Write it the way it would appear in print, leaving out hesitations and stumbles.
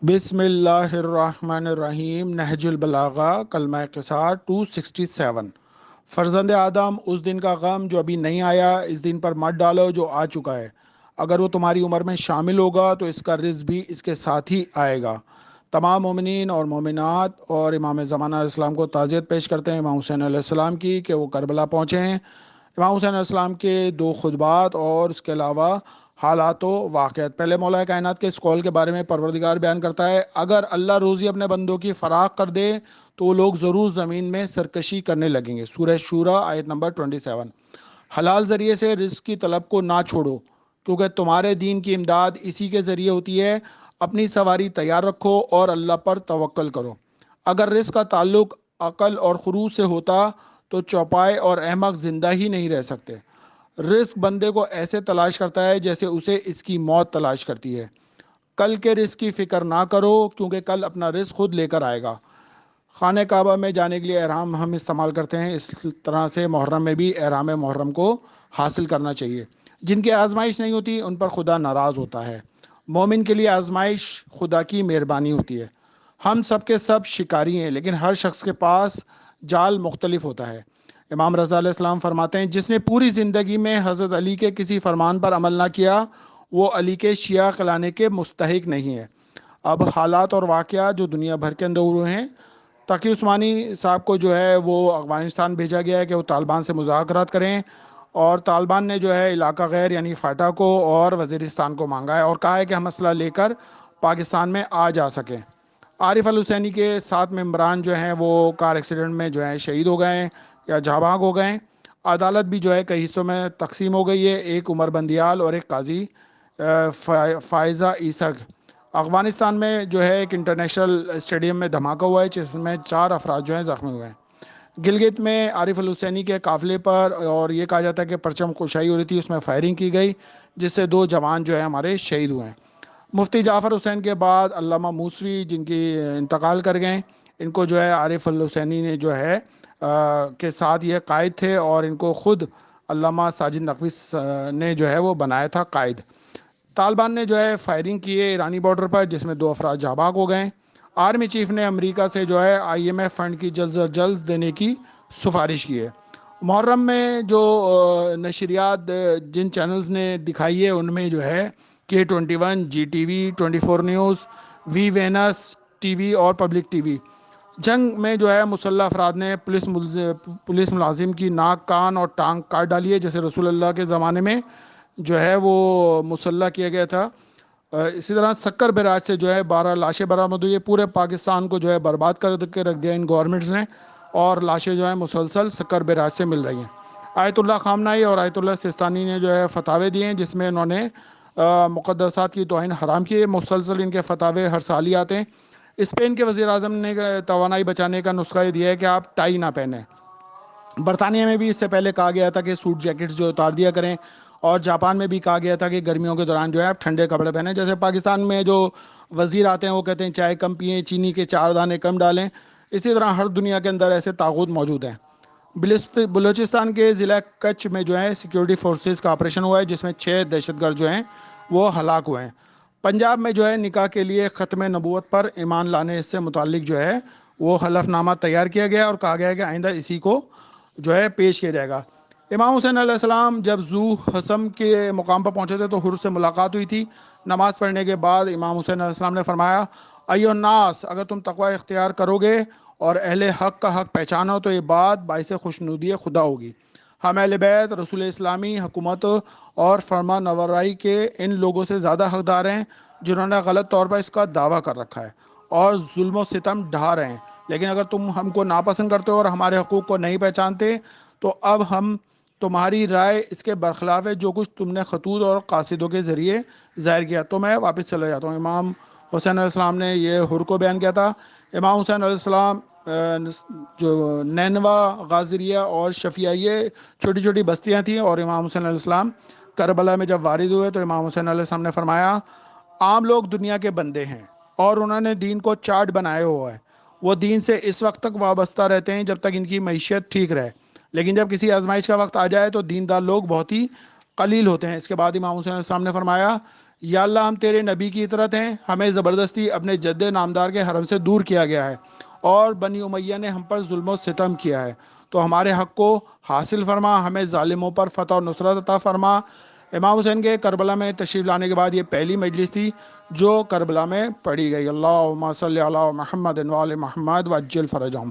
بسم اللہ الرحمن الرحیم۔ نہج البلاغہ کلمہ قصار 267۔ فرزند آدم، اس دن کا غم جو ابھی نہیں آیا اس دن پر مت ڈالو جو آ چکا ہے۔ اگر وہ تمہاری عمر میں شامل ہوگا تو اس کا رزق بھی اس کے ساتھ ہی آئے گا۔ تمام مومنین اور مومنات اور امام زمانہ علیہ السلام کو تعزیت پیش کرتے ہیں امام حسین علیہ السلام کی کہ وہ کربلا پہنچے ہیں۔ امام حسین علیہ السلام کے دو خطبات اور اس کے علاوہ حالات و واقعات۔ پہلے مولا کائنات کے اس قول کے بارے میں پروردگار بیان کرتا ہے، اگر اللہ روزی اپنے بندوں کی فراخ کر دے تو وہ لوگ ضرور زمین میں سرکشی کرنے لگیں گے۔ سورہ شورى آیت نمبر 27۔ حلال ذریعے سے رزق کی طلب کو نہ چھوڑو کیونکہ تمہارے دین کی امداد اسی کے ذریعے ہوتی ہے۔ اپنی سواری تیار رکھو اور اللہ پر توکل کرو۔ اگر رزق کا تعلق عقل اور خروج سے ہوتا تو چوپائے اور احمق زندہ ہی نہیں رہ سکتے۔ رزق بندے کو ایسے تلاش کرتا ہے جیسے اسے اس کی موت تلاش کرتی ہے۔ کل کے رزق کی فکر نہ کرو کیونکہ کل اپنا رزق خود لے کر آئے گا۔ خانہ کعبہ میں جانے کے لیے احرام ہم استعمال کرتے ہیں، اس طرح سے محرم میں بھی احرام محرم کو حاصل کرنا چاہیے۔ جن کی آزمائش نہیں ہوتی ان پر خدا ناراض ہوتا ہے۔ مومن کے لیے آزمائش خدا کی مہربانی ہوتی ہے۔ ہم سب کے سب شکاری ہیں لیکن ہر شخص کے پاس جال مختلف ہوتا ہے۔ امام رضا علیہ السلام فرماتے ہیں، جس نے پوری زندگی میں حضرت علی کے کسی فرمان پر عمل نہ کیا وہ علی کے شیعہ کہلانے کے مستحق نہیں ہے۔ اب حالات اور واقعات جو دنیا بھر کے اندر ہوئے ہیں، تقی عثمانی صاحب کو جو ہے وہ افغانستان بھیجا گیا ہے کہ وہ طالبان سے مذاکرات کریں، اور طالبان نے جو ہے علاقہ غیر یعنی فاٹا کو اور وزیرستان کو مانگا ہے اور کہا ہے کہ ہم اسلحہ لے کر پاکستان میں آ جا سکیں۔ عارف الحسینی کے 7 ممبران جو ہیں وہ کار ایکسیڈنٹ میں جو ہیں شہید ہو گئے ہیں یا جاں بحق ہو گئے ہیں۔ عدالت بھی جو ہے کئی حصوں میں تقسیم ہو گئی ہے، ایک عمر بندیال اور ایک قاضی فائزہ عیسق۔ افغانستان میں جو ہے ایک انٹرنیشنل اسٹیڈیم میں دھماکہ ہوا ہے جس میں 4 افراد جو ہیں زخمی ہوئے ہیں۔ گلگت میں عارف الحسینی کے قافلے پر اور یہ کہا جاتا ہے کہ پرچم کشائی ہو رہی تھی، اس میں فائرنگ کی گئی جس سے 2 جوان جو ہے ہمارے شہید ہوئے ہیں۔ مفتی جعفر حسین کے بعد علامہ موسوی جن کی انتقال کر گئے، ان کو جو ہے عارف الحسینی نے جو ہے کے ساتھ یہ قائد تھے اور ان کو خود علامہ ساجد نقوی نے جو ہے وہ بنایا تھا قائد۔ طالبان نے جو ہے فائرنگ کی ہے ایرانی بارڈر پر جس میں 2 افراد جاں بحق ہو گئے۔ آرمی چیف نے امریکہ سے جو ہے IMF فنڈ کی جلد از جلد دینے کی سفارش کی ہے۔ محرم میں جو نشریات جن چینلز نے دکھائی ہے ان میں جو ہے K21، GTV، 24 نیوز، وی وینس ٹی وی اور پبلک ٹی وی۔ جنگ میں جو ہے مسلح افراد نے پولیس ملازم کی ناک، کان اور ٹانگ کاٹ ڈالی ہے، جیسے رسول اللہ کے زمانے میں جو ہے وہ مسلح کیا گیا تھا۔ اسی طرح سکر بیراج سے جو ہے 12 لاشیں برآمد ہوئی ہے۔ پورے پاکستان کو جو ہے برباد کر کے رکھ دیا ان گورنمنٹس نے، اور لاشیں جو ہیں مسلسل سکر بیراج سے مل رہی ہیں۔ آیت اللہ خامنائی اور آیت اللہ سستانی نے جو ہے فتاوے دیے ہیں جس میں انہوں نے مقدسات کی توہین حرام کی ہے۔ مسلسل ان کے فتاوے ہر سال ہی آتے ہیں۔ اسپین کے وزیر اعظم نے توانائی بچانے کا نسخہ یہ دیا ہے کہ آپ ٹائی نہ پہنیں۔ برطانیہ میں بھی اس سے پہلے کہا گیا تھا کہ سوٹ جیکٹس جو اتار دیا کریں، اور جاپان میں بھی کہا گیا تھا کہ گرمیوں کے دوران جو ہے آپ ٹھنڈے کپڑے پہنیں۔ جیسے پاکستان میں جو وزیر آتے ہیں وہ کہتے ہیں چائے کم پئیں، چینی کے 4 دانے کم ڈالیں، اسی طرح ہر دنیا کے اندر ایسے طاغوت موجود ہیں۔ بلوچستان کے ضلع کچھ میں جو ہے سیکیورٹی فورسز کا آپریشن ہوا ہے جس میں 6 دہشت گرد جو ہیں وہ ہلاک ہوئے ہیں۔ پنجاب میں جو ہے نکاح کے لیے ختم نبوت پر ایمان لانے سے متعلق جو ہے وہ حلف نامہ تیار کیا گیا اور کہا گیا ہے کہ آئندہ اسی کو جو ہے پیش کیا جائے گا۔ امام حسین علیہ السلام جب ذو حسم کے مقام پر پہنچے تھے تو حر سے ملاقات ہوئی تھی۔ نماز پڑھنے کے بعد امام حسین علیہ السلام نے فرمایا، ایو الناس، اگر تم تقوی اختیار کرو گے اور اہل حق کا حق پہچانو تو یہ بات باعث خوشنودی خدا ہوگی۔ ہم اہل بیت، رسول اسلامی، حکومت اور فرما نورائی کے ان لوگوں سے زیادہ حقدار ہیں جنہوں نے غلط طور پر اس کا دعویٰ کر رکھا ہے اور ظلم و ستم ڈھا رہے ہیں۔ لیکن اگر تم ہم کو ناپسند کرتے ہو اور ہمارے حقوق کو نہیں پہچانتے تو اب ہم تمہاری رائے اس کے برخلاف ہے جو کچھ تم نے خطوط اور قاصدوں کے ذریعے ظاہر کیا، تو میں واپس چلا جاتا ہوں۔ امام حسین علیہ السلام نے یہ حر کو بیان کیا تھا۔ امام حسین علیہ السلام جو نینوا، غازریہ اور شفیہ یہ چھوٹی چھوٹی بستیاں تھیں، اور امام حسین علیہ السلام کربلا میں جب وارد ہوئے تو امام حسین علیہ السلام نے فرمایا، عام لوگ دنیا کے بندے ہیں اور انہوں نے دین کو چاٹ بنایا ہوا ہے۔ وہ دین سے اس وقت تک وابستہ رہتے ہیں جب تک ان کی معیشت ٹھیک رہے، لیکن جب کسی آزمائش کا وقت آ جائے تو دیندار لوگ بہت ہی قلیل ہوتے ہیں۔ اس کے بعد امام حسین علیہ السلام نے فرمایا، یا اللہ ہم تیرے نبی کی اطرت ہیں، ہمیں زبردستی اپنے جد نامدار کے حرم سے دور کیا گیا ہے اور بنی امیہ نے ہم پر ظلم و ستم کیا ہے، تو ہمارے حق کو حاصل فرما، ہمیں ظالموں پر فتح و نصرت عطا فرما۔ امام حسین کے کربلا میں تشریف لانے کے بعد یہ پہلی مجلس تھی جو کربلا میں پڑھی گئی۔ اللہم صلی علی محمد و آل محمد وعجل فرجہم۔